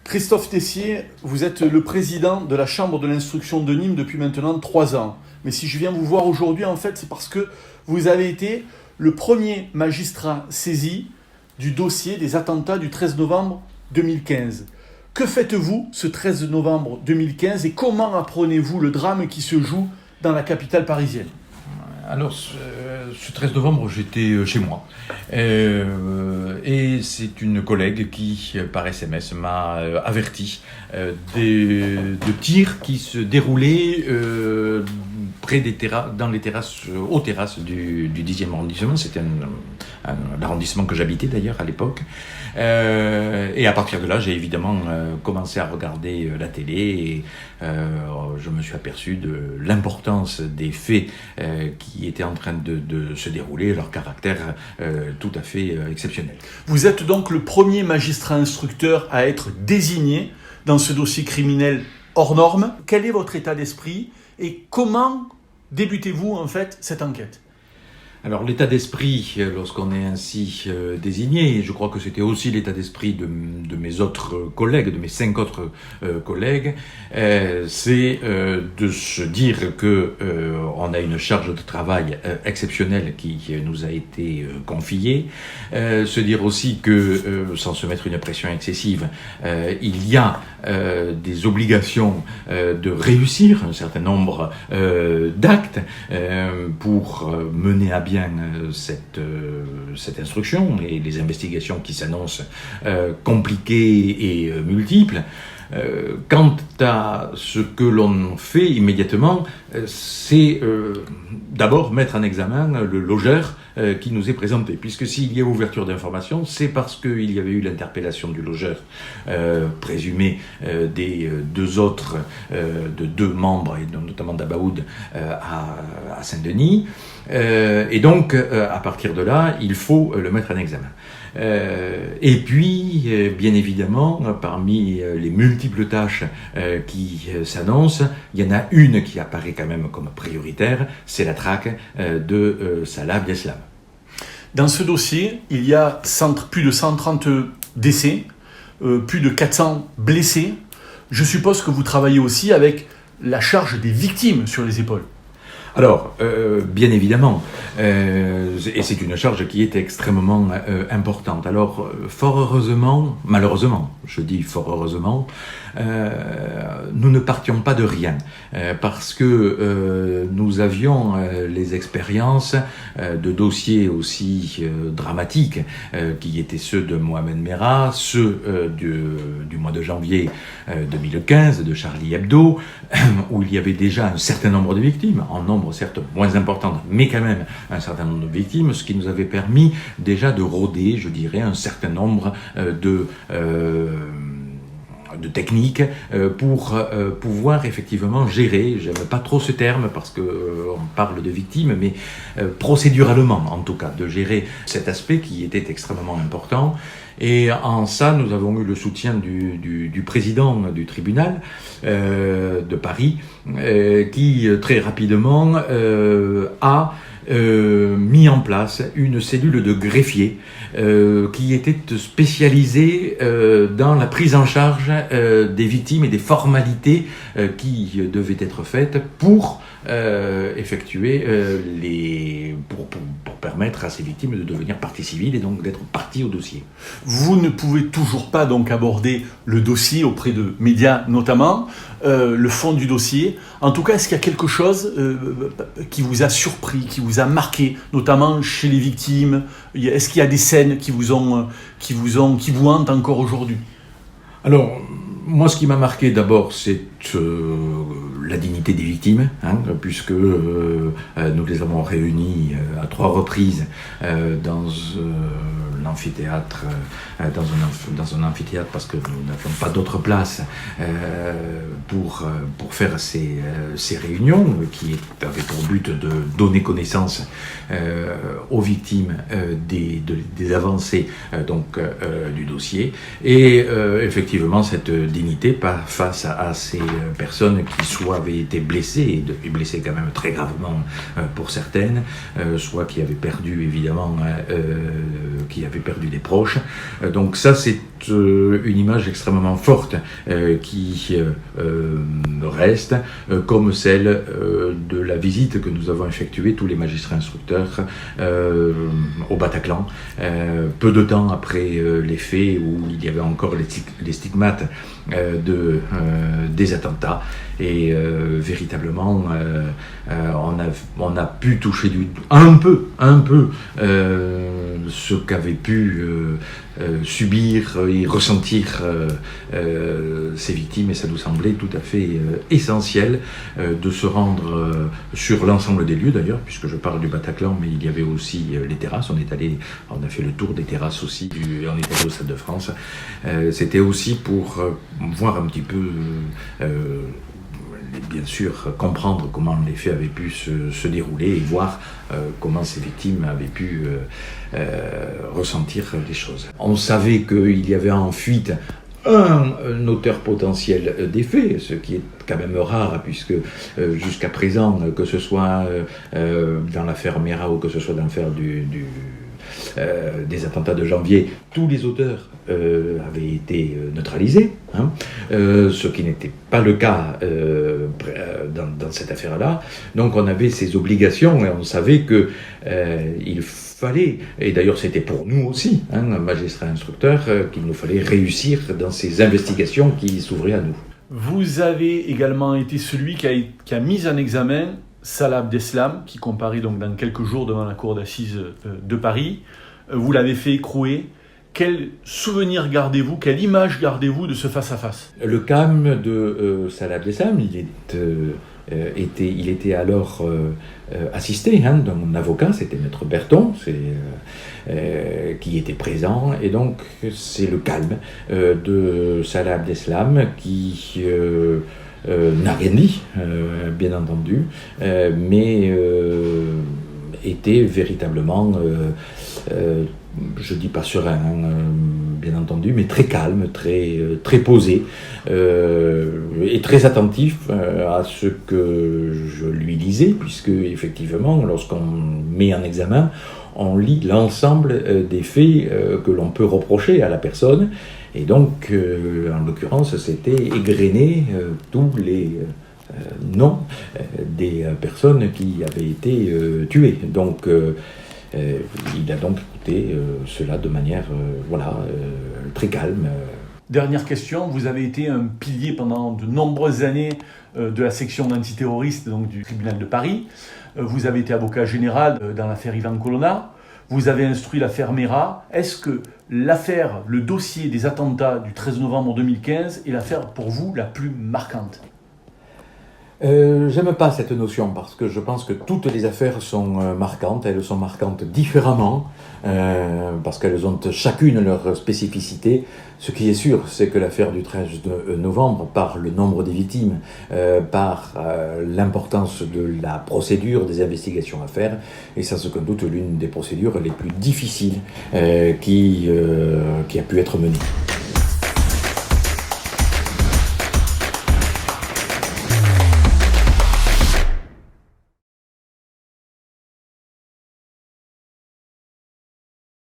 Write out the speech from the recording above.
Christophe Tessier, vous êtes le président de la Chambre de l'instruction de Nîmes depuis maintenant 3 ans. Mais si je viens vous voir aujourd'hui, en fait, c'est parce que vous avez été le premier magistrat saisi du dossier des attentats du 13 novembre 2015. Que faites-vous ce 13 novembre 2015 et comment apprenez-vous le drame qui se joue dans la capitale parisienne ? Alors, ce 13 novembre, j'étais chez moi. Et c'est une collègue qui, par SMS, m'a averti de tirs qui se déroulaient près des aux terrasses du 10e arrondissement. C'était l'arrondissement que j'habitais d'ailleurs à l'époque. Et à partir de là, j'ai évidemment commencé à regarder la télé et je me suis aperçu de l'importance des faits qui étaient en train de se dérouler, leur caractère tout à fait exceptionnel. Vous êtes donc le premier magistrat instructeur à être désigné dans ce dossier criminel hors norme. Quel est votre état d'esprit et comment débutez-vous en fait cette enquête ? Alors l'état d'esprit, lorsqu'on est ainsi désigné, je crois que c'était aussi l'état d'esprit de mes autres collègues, de mes 5 autres collègues, c'est de se dire que on a une charge de travail exceptionnelle qui nous a été confiée, se dire aussi que, sans se mettre une pression excessive, il y a des obligations de réussir un certain nombre d'actes pour mener à bien cette instruction et les investigations qui s'annoncent compliquées et multiples. Quant à ce que l'on fait immédiatement, c'est d'abord mettre en examen le logeur qui nous est présenté. Puisque s'il y a ouverture d'information, c'est parce qu'il y avait eu l'interpellation du logeur présumé des deux autres, de 2 membres, et notamment d'Abaoud à Saint-Denis. Et donc, à partir de là, il faut le mettre en examen. Et puis, bien évidemment, parmi les multiples tâches qui s'annoncent, il y en a une qui apparaît quand même comme prioritaire, c'est la traque de Salah Abdeslam. Dans ce dossier, il y a plus de 130 décès, plus de 400 blessés. Je suppose que vous travaillez aussi avec la charge des victimes sur les épaules. Alors, bien évidemment, et c'est une charge qui est extrêmement importante. Alors, fort heureusement, malheureusement, je dis fort heureusement, nous ne partions pas de rien, parce que nous avions les expériences de dossiers aussi dramatiques, qui étaient ceux de Mohamed Merah, ceux du mois de janvier 2015, de Charlie Hebdo, où il y avait déjà un certain nombre de victimes, en nombre certes moins important, mais quand même un certain nombre de victimes, ce qui nous avait permis déjà de rôder, je dirais, un certain nombre de techniques pour pouvoir effectivement gérer, j'aime pas trop ce terme parce que on parle de victimes, mais procéduralement en tout cas, de gérer cet aspect qui était extrêmement important. Et en ça, nous avons eu le soutien du président du tribunal de Paris, qui très rapidement a mis en place une cellule de greffiers qui était spécialisée dans la prise en charge des victimes et des formalités qui devaient être faites pour effectuer pour permettre à ces victimes de devenir partie civile et donc d'être partie au dossier. Vous ne pouvez toujours pas donc aborder le dossier auprès de médias notamment, le fond du dossier. En tout cas, est-ce qu'il y a quelque chose qui vous a surpris, qui vous a marqué, notamment chez les victimes ? Est-ce qu'il y a des scènes qui vous hantent encore aujourd'hui ? Alors, moi, ce qui m'a marqué d'abord, c'est la dignité des victimes, puisque nous les avons réunis à 3 reprises dans l'amphithéâtre, dans un amphithéâtre, parce que nous n'avions pas d'autre place pour faire ces réunions, qui avaient pour but de donner connaissance aux victimes des avancées du dossier. Et effectivement, cette dignité face à ces personnes qui soit avaient été blessées, et blessées quand même très gravement pour certaines, soit qui avaient perdu évidemment, qui avaient perdu des proches. Donc ça, c'est une image extrêmement forte qui reste, comme celle de la visite que nous avons effectuée, tous les magistrats instructeurs, au Bataclan, peu de temps après les faits où il y avait encore les stigmates des attentats. Et véritablement, on a pu toucher un peu ce qu'avaient pu subir et ressentir ces victimes, et ça nous semblait tout à fait essentiel de se rendre sur l'ensemble des lieux d'ailleurs, puisque je parle du Bataclan, mais il y avait aussi les terrasses. On a fait le tour des terrasses aussi, on est allé au Stade de France. C'était aussi pour voir un petit peu, bien sûr, comprendre comment les faits avaient pu se dérouler et voir comment ces victimes avaient pu ressentir les choses. On savait qu'il y avait en fuite un auteur potentiel des faits, ce qui est quand même rare, puisque jusqu'à présent, que ce soit dans l'affaire Mera ou que ce soit dans l'affaire des attentats de janvier, tous les auteurs avaient été neutralisés, ce qui n'était pas le cas dans cette affaire-là. Donc on avait ces obligations et on savait que il fallait, et d'ailleurs c'était pour nous aussi, magistrats instructeurs, qu'il nous fallait réussir dans ces investigations qui s'ouvraient à nous. Vous avez également été celui qui a mis en examen Salah Abdeslam, qui comparait donc dans quelques jours devant la cour d'assises de Paris. Vous l'avez fait écrouer. Quel souvenir gardez-vous, quelle image gardez-vous de ce face-à-face ? Le calme de Salah Abdeslam, il était alors assisté de mon avocat, c'était Maître Berton, qui était présent, et donc c'est le calme de Salah Abdeslam qui n'a rien dit, bien entendu, mais était véritablement, je dis pas serein, bien entendu, mais très calme, très posé, et très attentif à ce que je lui disais, puisque effectivement, lorsqu'on met en examen, on lit l'ensemble des faits que l'on peut reprocher à la personne, et donc, en l'occurrence, c'était égrener tous les noms des personnes qui avaient été tuées. Donc, il a donc écouté cela de manière très calme. Dernière question, vous avez été un pilier pendant de nombreuses années de la section d'antiterroristes donc du tribunal de Paris. Vous avez été avocat général dans l'affaire Ivan Colonna. Vous avez instruit l'affaire Mera. Est-ce que le dossier des attentats du 13 novembre 2015 est l'affaire pour vous la plus marquante ? J'aime pas cette notion parce que je pense que toutes les affaires sont marquantes, elles sont marquantes différemment parce qu'elles ont chacune leur spécificité. Ce qui est sûr, c'est que l'affaire du 13 novembre, par le nombre des victimes, par l'importance de la procédure, des investigations à faire, est sans aucun doute l'une des procédures les plus difficiles qui a pu être menée.